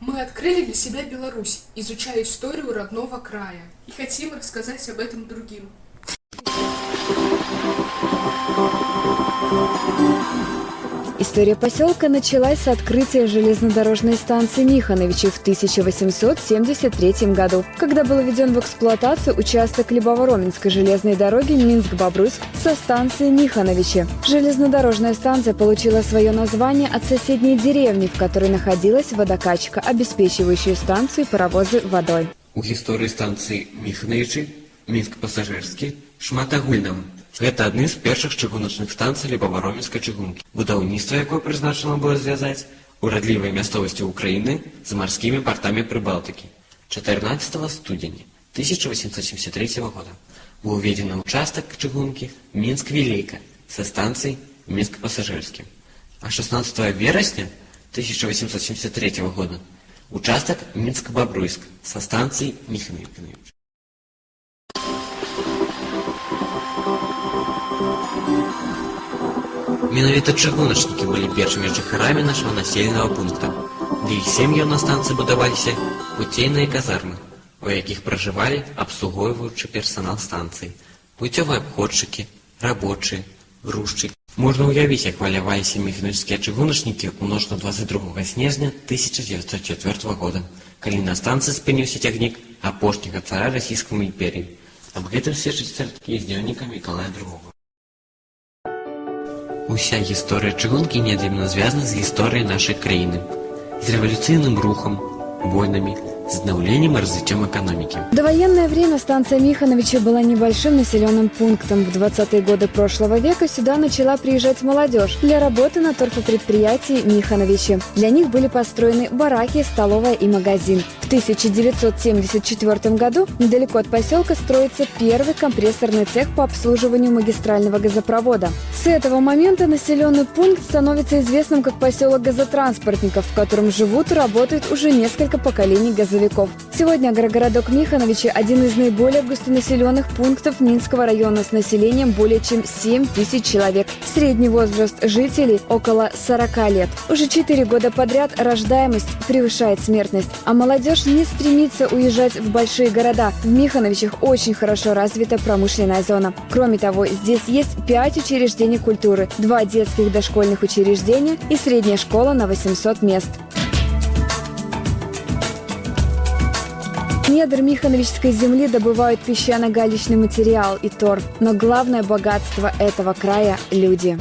Мы открыли для себя Беларусь, изучая историю родного края, и хотим рассказать об этом другим. История поселка началась с открытия железнодорожной станции Михановичи в 1873 году, когда был введен в эксплуатацию участок Либово-Роменской железной дороги Минск-Бобруйск со станции Михановичи. Железнодорожная станция получила свое название от соседней деревни, в которой находилась водокачка, обеспечивающая станцию и паровозы водой. У гісторыі станцыі Міхановічы, Мінск-Пасажырскі, шмат агульнага. Гэта адны з першых чыгуначных станцый Лібава-Роменскай чыгункі, будаўніцтва якой прызначана было звязаць урадлівыя мясцовасці Украіны з марскімі партамі Прыбалтыкі. 14 студзеня 1873 года быў уведзены участак чыгункі Мінск-Вілейка са станцый Мінск-Пасажырскі. А 16 верасня 1873 года участак Мінск-Бобруйск са станцый Міхановічы. Менавіта чыгуначнікі былі першымі жыхарамі нашага населенага пункта. Для іх сем'яў на станцыі будаваліся пуцейныя казармы, у якіх пражывалі абслугоўваючы персанал станцыі, пуцёвыя абходчыкі, рабочыя, грузчыкі. Можна ўявіць, як валяваліся міхановічскія чыгуначнікі ў ноч на 22 снежня 1904 года, калі на станцыі спыніўся цягнік апошняга цара расійскай імперіі. Аб гэтым сведчаць царткі з дзённіка Мікалая II. Уся гісторыя чыгункі неад'емна звязана з гісторыяй нашай краіны, з рэвалюцыйным рухам, войнамі, с обновлением и развитием экономики. В довоенное время станция Михановичи была небольшим населенным пунктом. В 20-е годы прошлого века сюда начала приезжать молодежь для работы на торфопредприятии Михановичи. Для них были построены бараки, столовая и магазин. В 1974 году недалеко от поселка строится первый компрессорный цех по обслуживанию магистрального газопровода. С этого момента населенный пункт становится известным как поселок газотранспортников, в котором живут и работают уже несколько поколений газовиков. Сегодня агрогородок Михановичи – один из наиболее густонаселенных пунктов Минского района с населением более чем 7 тысяч человек. Средний возраст жителей – около 40 лет. Уже 4 года подряд рождаемость превышает смертность, а молодежь не стремится уезжать в большие города. В Михановичах очень хорошо развита промышленная зона. Кроме того, здесь есть 5 учреждений культуры, 2 детских дошкольных учреждения и средняя школа на 800 мест. Недр Михановичской земли добывают песчано-галечный материал и торф. Но главное богатство этого края – люди.